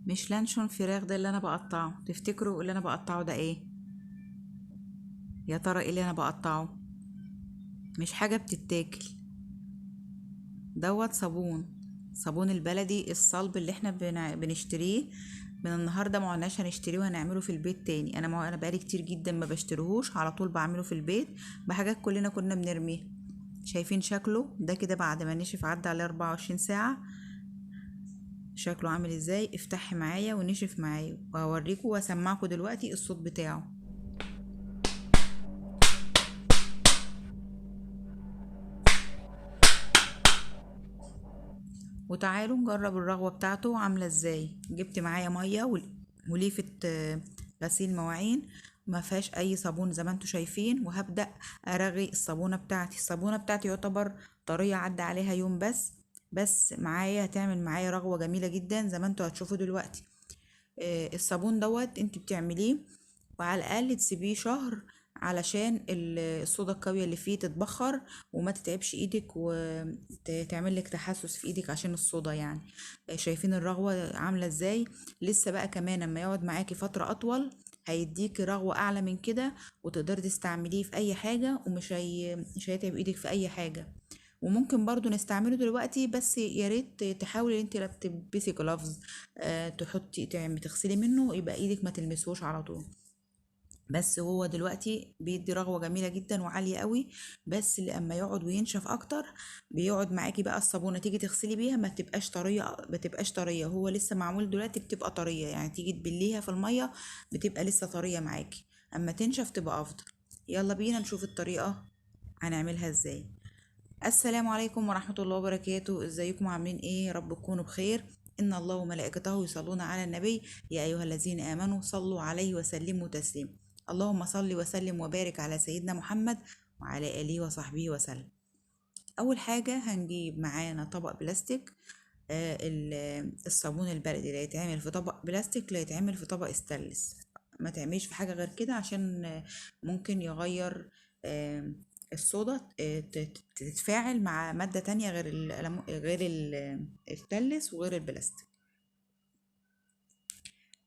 مش لانشون فراخ ده اللي انا بقطعه؟ تفتكروا اللي انا بقطعه ده ايه؟ يا ترى ايه اللي انا بقطعه؟ مش حاجة بتتاكل. دوت صابون. صابون البلدي الصلب اللي احنا بنشتريه. من النهارده ما عدناش هنشتريه وهنعمله في البيت تاني. انا بقالي كتير جدا ما بشتريهوش، على طول بعمله في البيت بحاجات كلنا كنا بنرميها. شايفين شكله ده كده بعد ما نشف؟ عدى عليه 24 ساعة. شكله عامل ازاي؟ افتحي معايا ونشف معايا وهوريكم واسمعكم دلوقتي الصوت بتاعه. وتعالوا نجرب الرغوة بتاعته عاملة ازاي. جبت معايا مية وليفة غسيل مواعين، ما فيهاش اي صابون زي ما انتوا شايفين، وهبدأ ارغي الصابونة بتاعتي يعتبر طرية، عدى عليها يوم بس معايا هتعمل معايا رغوة جميلة جدا زي ما انتوا هتشوفوا دلوقتي. الصابون دوت انت بتعمليه وعلى الاقل تسيبيه شهر علشان الصودا القوية اللي فيه تتبخر وما تتعبش ايدك وتعمل لك تحسس في ايدك عشان الصودا يعني. شايفين الرغوة عاملة ازاي؟ لسه بقى كمان لما يقعد معاكي فترة اطول هيديكي رغوة اعلى من كده، وتقدري تستعمليه في اي حاجة، مش هيتعب ايدك في اي حاجة. وممكن برضو نستعمله دلوقتي، بس يا ريت تحاولي انت لا تلبسي جلافز، تحطي تغسلي منه يبقى ايدك ما تلمسوش على طول. بس هو دلوقتي بيدي رغوة جميلة جدا وعالية قوي. بس لما يقعد وينشف اكتر بيقعد معاكي بقى الصابونة تيجي تغسلي بيها ما تبقاش طرية. هو لسه معمول دلوقتي بتبقى طرية، يعني تيجي تبليها في المية بتبقى لسه طرية معاكي. اما تنشف تبقى افضل. يلا بينا نشوف الطريقة هنعملها ازاي. السلام عليكم ورحمة الله وبركاته. ازيكم عاملين ايه؟ يا رب تكونوا بخير. ان الله وملائكته يصلون على النبي يا ايها الذين امنوا صلوا عليه وسلموا تسليما. اللهم صل وسلم وبارك على سيدنا محمد وعلى اله وصحبه وسلم. اول حاجة هنجيب معانا طبق بلاستيك. الصابون البلدي لا يتعمل في طبق بلاستيك لا يتعمل في طبق استانلس. ما تعملش في حاجة غير كده عشان ممكن يغير الصودا، تتفاعل مع مادة تانية الستانلس وغير البلاستيك.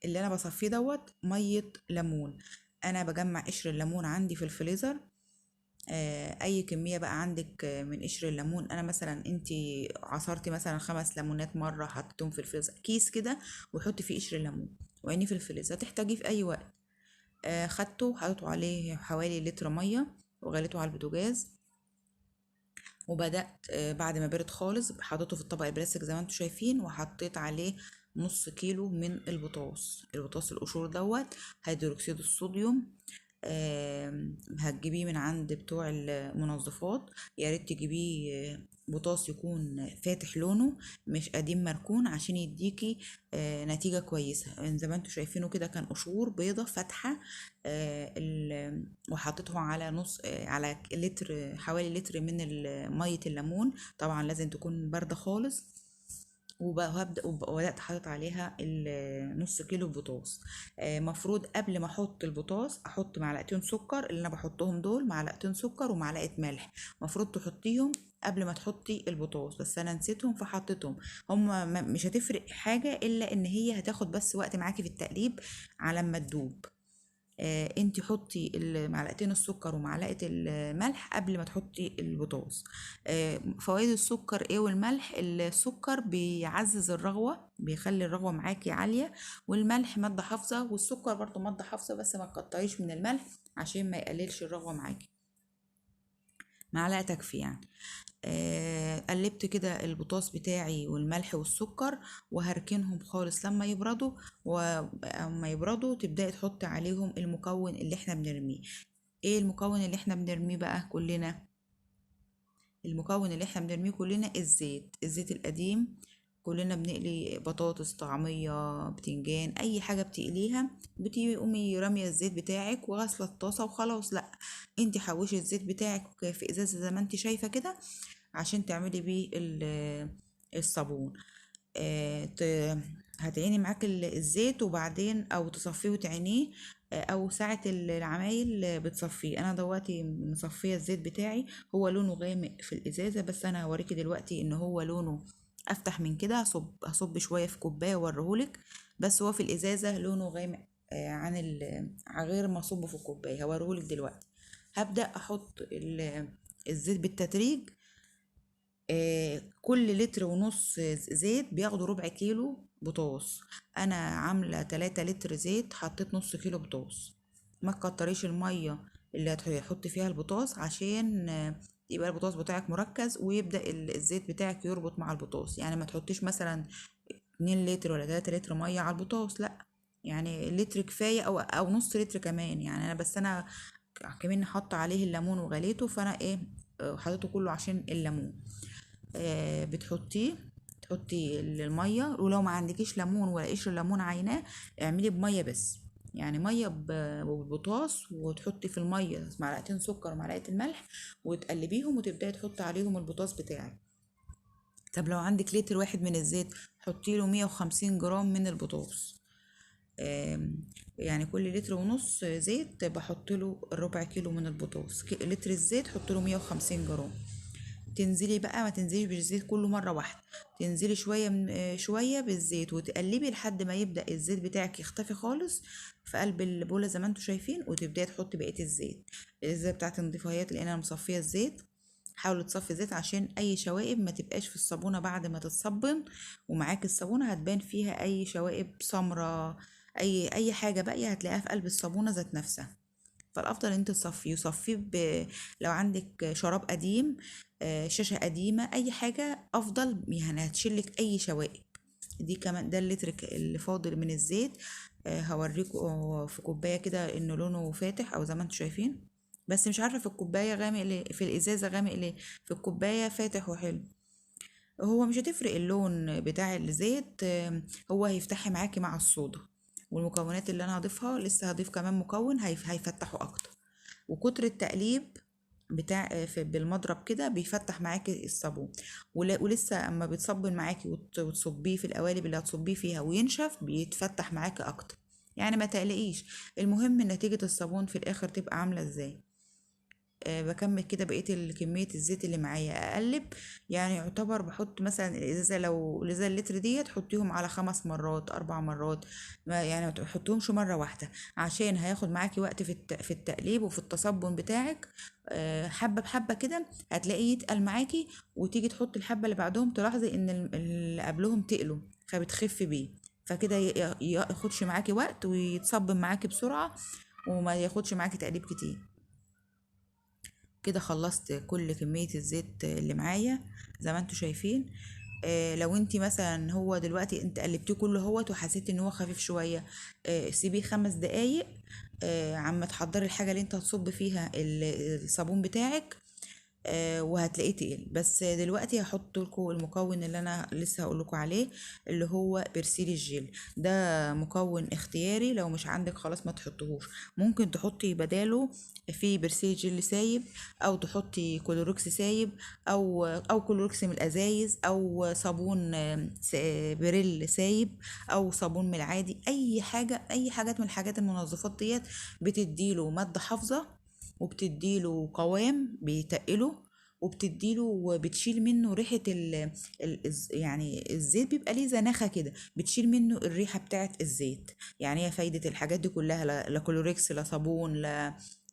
اللي انا بصفيه دوت مية ليمون. انا بجمع قشر الليمون عندي في الفريزر. اي كميه بقى عندك من قشر الليمون. انا مثلا انتي عصرتي مثلا 5 ليمونات مره حطيتهم في الفريزر كيس كده، وحطي فيه قشر الليمون وعينيه في الفريزر تحتاجيه في اي وقت. خدته حطيته عليه حوالي لتر ميه وغليته على البوتاجاز. وبدأت بعد ما برد خالص حطيته في الطبق البلاستيك زي ما انتم شايفين، وحطيت عليه نص كيلو من البطاطس القشور دوت هيدروكسيد الصوديوم. هتجيبيه من عند بتوع المنظفات. يا ريت تجيبيه بوتاص يكون فاتح لونه مش قديم مركون عشان يديكي نتيجة كويسة. يعني زي ما انتوا شايفينه كده كان قشور بيضة فاتحة. وحطيته على نص على لتر، حوالي لتر من مية الليمون. طبعا لازم تكون باردة خالص. وبدأت حاطط عليها نص كيلو بوتاص. مفروض قبل ما احط البوتاص احط معلقتين سكر، اللي انا بحطهم دول معلقتين سكر ومعلقة ملح. مفروض تحطيهم قبل ما تحطي البوتاص، بس انا نسيتهم فحطيتهم. مش هتفرق حاجة الا ان هي هتاخد بس وقت معاكي في التقليب على ما تدوب. انتي حطي معلقتين السكر ومعلقة الملح قبل ما تحطي البوتاص. فوائد السكر ايه والملح؟ السكر بيعزز الرغوة، بيخلي الرغوة معاكي عالية. والملح مادة حافظة، والسكر برضو مادة حافظة، بس ما تكتريش من الملح عشان ما يقللش الرغوة معاكي. معلقة تكفي يعني. قلبت كده البطاطس بتاعي والملح والسكر وهركنهم خالص لما يبردوا. ولما يبردوا تبدأي تحطي عليهم المكون اللي احنا بنرميه. ايه المكون اللي احنا بنرميه بقى كلنا؟ المكون اللي احنا بنرميه كلنا الزيت القديم. كلنا بنقلي بطاطس، طعمية، بتنجان، اي حاجة بتقليها بتقومي رامية الزيت بتاعك وغاسلة الطاسة وخلاص. لا، انت حوشي الزيت بتاعك في ازازة زي ما انت شايفة كده عشان تعملي بيه الصابون. هتعيني معاك الزيت وبعدين او تصفيه وتعينيه. او ساعة العمايل بتصفيه. انا دلوقتي مصفية الزيت بتاعي. هو لونه غامق في الازازة، بس انا هوريكي دلوقتي ان هو لونه افتح من كده. هصب شوية في كوباية واوريهولك. بس هو في الازازه لونه غامق عن غير ما اصبه في الكوبايه. هوريهولك دلوقتي. هبدا احط الزيت بالتدريج. كل لتر ونص زيت بياخدوا ربع كيلو بطاطس. انا عامله 3 لتر زيت، حطيت نص كيلو بطاطس. ما تكتريش الميه اللي هتحط فيها البطاطس، عشان يبقى البطاطس بتاعك مركز، ويبدا الزيت بتاعك يربط مع البطاطس. يعني ما تحطيش مثلا 2 لتر ولا 3 لتر ميه على البطاطس، لا. يعني لتر كفايه، او نص لتر كمان. يعني انا كمان حاطه عليه الليمون وغليته، فانا ايه حطيته كله عشان الليمون. تحطي الميه، ولو ما عندكيش ليمون ولا قشر ليمون عيناه، اعملي بميه بس. يعني ميه ببطاس، وتحطي في الميه معلقتين سكر ومعلقه الملح، وتقلبيهم، وتبداي تحطي عليهم البطاس بتاعك. طب لو عندك لتر واحد من الزيت، حطي له 150 جرام من البطاس. يعني كل لتر ونص زيت بحط له ربع كيلو من البطاطس. لتر الزيت حط له 150 جرام. تنزلي بقى، ما تنزليش بالزيت كله مره واحده. تنزلي شويه من شويه بالزيت، وتقلبي لحد ما يبدا الزيت بتاعك يختفي خالص في قلب البوله زي ما انتم شايفين، وتبداي تحطي بقيه الزيت. الزيت بتاعتي نضيفها اهيت، لان انا مصفيه الزيت. حاولي تصفي زيت عشان اي شوائب ما تبقاش في الصابونه بعد ما تتصبن، ومعاك الصابونه هتبان فيها اي شوائب سمراء. اي حاجه باقيه هتلاقيها في قلب الصابونه ذات نفسها. فالافضل ان انت تصفيه. لو عندك شراب قديم، شاشة قديمة، اي حاجة افضل، يعني هتشيلك اي شوائب. دي كمان ده اللتر اللي فاضل من الزيت. هوريكم في كوباية كده انه لونه فاتح، او زي ما انتم شايفين. بس مش عارفة في الكوباية غامق ليه، في الازازة غامق ليه، في الكوباية فاتح وحلو. هو مش هتفرق اللون بتاع الزيت، هو هيفتحي معاكي مع الصودا. والمكونات اللي انا هضيفها، لسه هضيف كمان مكون هيفتحه اكتر. وكتر التقليب بالمضرب كده بيفتح معاكي الصابون. ولسه اما بتصبن معاكي وتصبيه في القوالب اللي هتصبيه فيها وينشف، بيتفتح معاكي اكتر. يعني ما تقلقيش. المهم نتيجة الصابون في الاخر تبقى عاملة ازاي. بكمل كده بقية كمية الزيت اللي معايا اقلب. يعني يعتبر بحط مثلا الازازة، لو الازازة اللتر دي تحطيهم على 5 مرات 4 مرات. يعني ما تحطيهمش مرة واحدة، عشان هياخد معاكي وقت في التقليب وفي التصبن بتاعك. حبة بحبة كده هتلاقيه يتقل معاكي، وتيجي تحطي الحبة اللي بعدهم تلاحظي ان اللي قبلهم تقلوا، فبتخفي بيه. فكده ياخدش معاكي وقت، ويتصبن معاكي بسرعة، وما ياخدش معاكي تقليب كتير. كده خلصت كل كمية الزيت اللي معايا زي ما انتوا شايفين. لو انت مثلا هو دلوقتي انت قلبتيه كله وحسيت ان هو خفيف شوية، سيبيه 5 دقايق. عما تحضري الحاجة اللي انت هتصب فيها الصابون بتاعك. وهتلاقيه تقيل. بس دلوقتي هحط لكم المكون اللي انا لسه هقول لكم عليه، اللي هو برسيل الجل. ده مكون اختياري، لو مش عندك خلاص ما تحطهوش. ممكن تحطي بداله في برسيل جل سايب، او تحطي كلوروكس سايب، او كلوروكس من الازايز، او صابون بريل سايب، او صابون من العادي. اي حاجه، اي حاجات من الحاجات المنظفات ديت بتديله ماده حافظه، وبتديله قوام بيتقله، وبتديله وبتشيل منه ريحة يعني الزيت بيبقى ليه زناخة كده، بتشيل منه الريحة بتاعت الزيت. يعني هي فايدة الحاجات دي كلها، لا كلوريكس، لا صابون،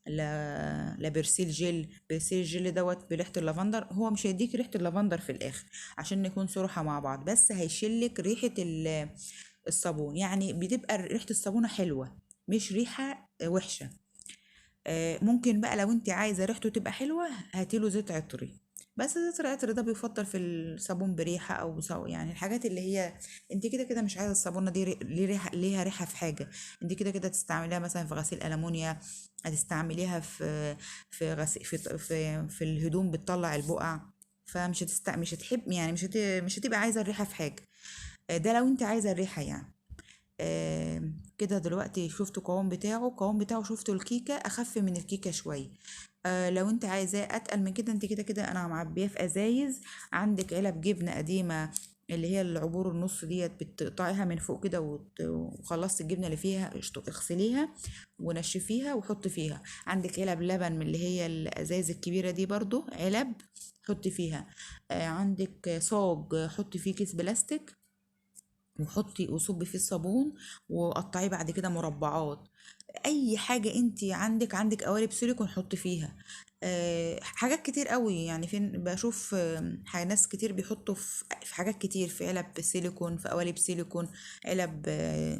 لا برسيل جل. برسيل الجل دوت بريحة اللافندر، هو مش هيديك ريحة اللافندر في الآخر، عشان نكون صراحة مع بعض، بس هيشيلك ريحة الصابون. يعني بتبقى ريحة الصابونة حلوة، مش ريحة وحشة. ممكن بقى لو انت عايزه ريحته تبقى حلوه، هاتيله زيت عطري. بس زيت العطر ده بيفضل في الصابون بريحه، او يعني الحاجات اللي هي انت كده كده مش عايزه الصابونه دي ليه ريحه، ليها ريحه في حاجه. انت كده كده تستعمليها مثلا في غسيل ألمونيا، هتستعمليها في غسيل في الهدوم بتطلع البقع. مش هتحب، يعني مش هتبقى عايزه الريحه في حاجه. ده لو انت عايزه الريحه يعني. كده دلوقتي شفتوا القوام بتاعه شفتوا الكيكة أخف من الكيكة شوية. لو انت عايزاه أتقل من كده، انت كده كده أنا معبياه في أزايز. عندك علب جبنة قديمة، اللي هي العبور النص ديت، بتقطعيها من فوق كده، وخلصت الجبنة اللي فيها اغسليها ونشفيها وحطي فيها. عندك علب لبن من اللي هي الأزايز الكبيرة دي، برضو علب حطي فيها. عندك صاج حطي فيه كيس بلاستيك. وحطي وصبي فيه الصابون، وقطعيه بعد كده مربعات. اي حاجه انت عندك قوالب سيليكون حطي فيها. حاجات كتير قوي يعني، فين بشوف ناس كتير بيحطوا في حاجات كتير، في علب سيليكون، في قوالب سيليكون، علب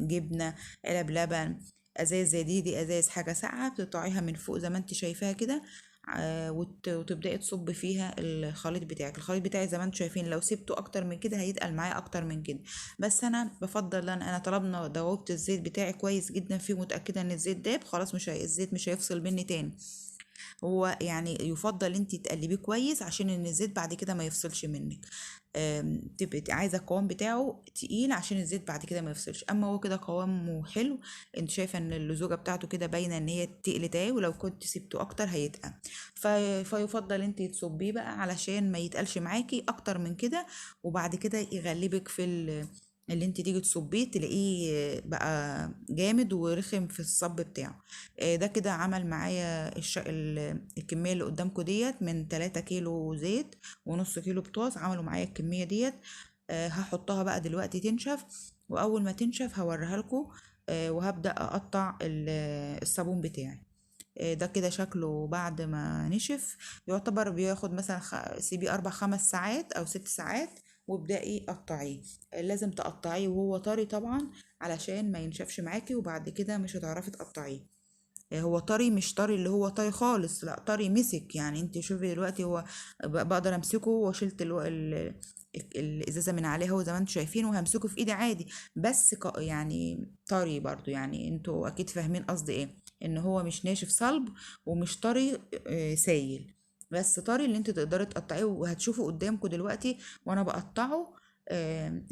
جبنه، علب لبن، ازايز زي دي ازايز حاجه ساقعه بتقطعيها من فوق زي ما انت شايفاها كده. وتبداي تصبي فيها الخليط بتاعي زي ما انتم شايفين. لو سبته اكتر من كده هيتقل معايا اكتر من كده، بس انا بفضل انا طلبنا دوبت الزيت بتاعي كويس جدا فيه، متاكده ان الزيت داب خلاص، الزيت مش هيفصل مني تاني. هو يعني يفضل انت تقلبيه كويس عشان ان الزيت بعد كده ما يفصلش منك. تبقي عايزه القوام بتاعه تقيل عشان الزيت بعد كده ما يفصلش. اما هو كده قوامه حلو، انت شايفه ان اللزوجه بتاعته كده باينه ان هي تقلت اهي، ولو كنت سبته اكتر هيتقل. فيفضل انت تصبيه بقى علشان ما يتقلش معاكي اكتر من كده، وبعد كده يغلبك في اللي انت تيجي تصبيه تلاقيه بقى جامد ورخم في الصب بتاعه. ده كده عمل معايا الكمية اللي قدامكم ديت من 3 كيلو زيت ونص كيلو بطاطس، عملوا معايا الكمية ديت. هحطها بقى دلوقتي تنشف، وأول ما تنشف هوريها لكم. وهبدأ أقطع الصابون بتاعي. ده كده شكله بعد ما نشف. يعتبر بياخد مثلا سيبيه 4 5 ساعات أو 6 ساعات، وابدأي قطعيه. لازم تقطعيه وهو طري طبعا علشان ما ينشفش معاكي، وبعد كده مش هتعرفي تقطعيه. هو طري، مش طري اللي هو طري خالص، لا طري مسك يعني. انت شوفي دلوقتي هو بقدر امسكه، وشلت الازازه من عليه هو زي ما انتم شايفين، وهمسكه في ايدي عادي. بس يعني طري برضو، يعني انتوا اكيد فاهمين قصدي ايه، ان هو مش ناشف صلب، ومش طري سايل، بس طري اللي انت تقدري تقطعيه. وهتشوفوا قدامكم دلوقتي وانا بقطعه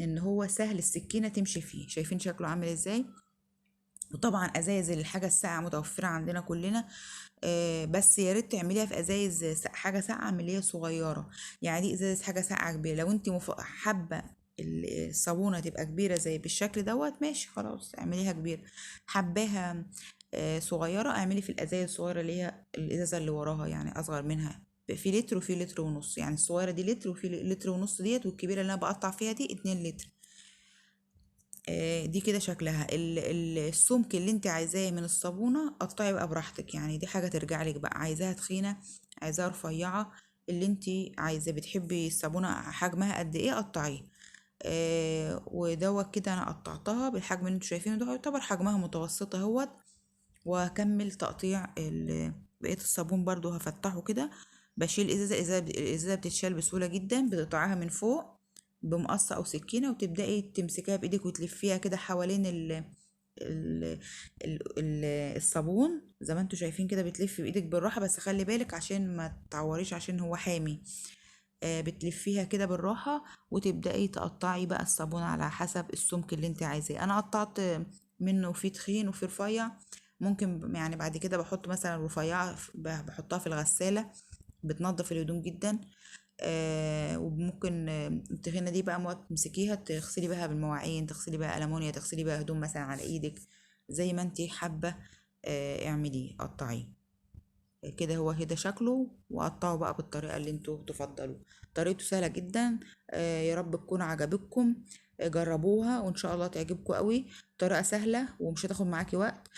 ان هو سهل السكينه تمشي فيه. شايفين شكله عامل ازاي؟ وطبعا ازايز الحاجه الساقعه متوفره عندنا كلنا. بس يا ريت تعمليها في ازايز حاجه ساقعه من اللي هي صغيره. يعني دي ازايز حاجه ساقعه كبيره، لو انت حابه الصابونه تبقى كبيره زي بالشكل دوت، ماشي خلاص اعمليها كبيره. حباها صغيره، اعملي في الازايز الصغيره اللي هي الازازه اللي وراها، يعني اصغر منها، في لتر وفي لتر ونص. يعني الصغيره دي لتر، وفي لتر ونص ديت، والكبيره اللي انا بقطع فيها دي 2 لتر. دي كده شكلها السمك اللي انت عايزاه من الصابونة قطعي بقى براحتك. يعني دي حاجة ترجع لك بقى، عايزاها تخينة، عايزاها رفيعة، اللي انت عايزاه. بتحبي الصابونة حجمها قد ايه قطعيه. ودوت كده انا قطعتها بالحجم اللي انتوا شايفينه ده، يعتبر حجمها متوسطة اهوت. وهكمل تقطيع بقية الصابون برضو هفتحه كده. بشيل الازازة بتتشال بسهولة جدا، بتقطعها من فوق بمقص او سكينة، وتبدأي تمسكيها بايدك وتلفيها كده حوالين ال... الصابون زي ما انتوا شايفين كده. بتلفي بايدك بالراحة، بس خلي بالك عشان ما تعوريش عشان هو حامي. بتلفيها كده بالراحة، وتبدأي تقطعي بقى الصابون على حسب السمك اللي انت عايزاه. انا قطعت منه في تخين وفي رفيع. ممكن يعني بعد كده بحط مثلا رفيعة بحطها في الغسالة، بتنضف الهدوم جدا. وممكن التخينة دي بقى موقت تمسكيها تغسلي بها بالمواعين، تغسلي بها ألمونيا، تغسلي بها هدوم مثلا على ايدك، زي ما انتي حابة. اعمليه قطعيه كده. هو كده شكله، وقطعه بقى بالطريقة اللي انتوا تفضلوا. طريقته سهلة جدا. يا رب تكون عجبتكم. جربوها وان شاء الله تعجبكم قوي. طريقة سهلة ومش هتاخد معاكي وقت.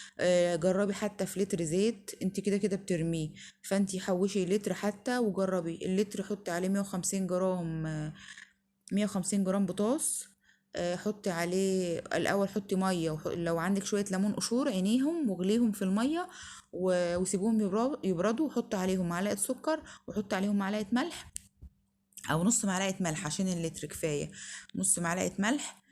جربي حتى في لتر زيت انت كده كده بترميه، فانت حوشي لتر حتى وجربي اللتر، حطي عليه 150 جرام 150 جرام بطاطس. حطي عليه الاول، حطي ميه، لو عندك شويه ليمون قشور عينيهم واغليهم في الميه، وسيبوهم يبردوا، وحطي عليهم معلقه سكر، وحطي عليهم معلقه ملح او نص معلقه ملح عشان اللتر كفايه. نص معلقه ملح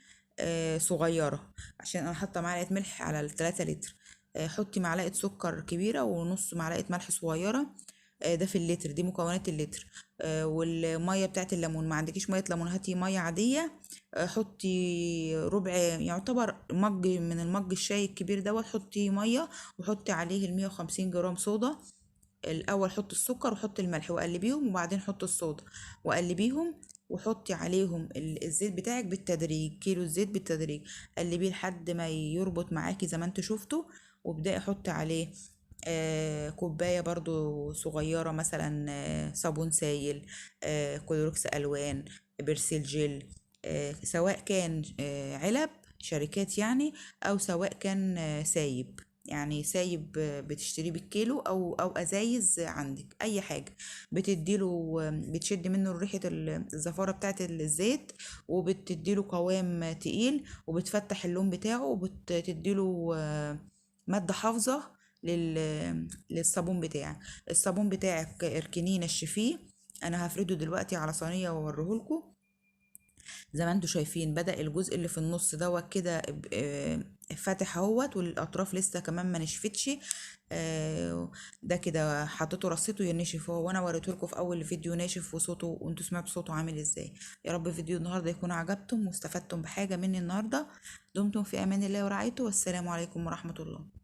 صغيره، عشان انا حاطه معلقه ملح على ال3 لتر. حطي معلقه سكر كبيره ونص معلقه ملح صغيره. ده في اللتر، دي مكونات اللتر. والميه بتاعت الليمون، ما عندكيش ميه ليمون هاتي ميه عاديه. حطي ربع، يعتبر مج من المج الشاي الكبير دوت، حطي ميه، وحطي عليه ال150 جرام صودا. الاول حطي السكر وحطي الملح وقلبيهم، وبعدين حطي الصودا وقلبيهم، وحطي عليهم الزيت بتاعك بالتدريج، كيلو الزيت بالتدريج. قلبيه لحد ما يربط معاكي زي ما انت شفتوا. وابدأي حطي عليه كوباية برضو صغيرة مثلا صابون سايل، كلوركس ألوان، برسيل جل، سواء كان علب شركات يعني، او سواء كان سايب، يعني سايب بتشتريه بالكيلو او ازايز عندك اي حاجه، بتديله بتشد منه ريحه الزفاره بتاعه الزيت، وبتديله قوام تقيل، وبتفتح اللون بتاعه، وبتديله ماده حافظه للصابون بتاعك. الصابون بتاعك اركنيه نشفيه. انا هفرده دلوقتي على صينيه واوريهولكوا. زي ما انتوا شايفين بدأ الجزء اللي في النص دوت كده فاتح اهوت، والاطراف لسه كمان ما نشفتش. ده كده حطيته رصيته ينشف هو، وانا وريته في اول فيديو ناشف وصوته، وانتوا سمعتوا صوته عامل ازاي. يا رب فيديو النهارده يكون عجبكم واستفدتم بحاجه مني النهارده. دمتم في امان الله ورعايته، والسلام عليكم ورحمه الله.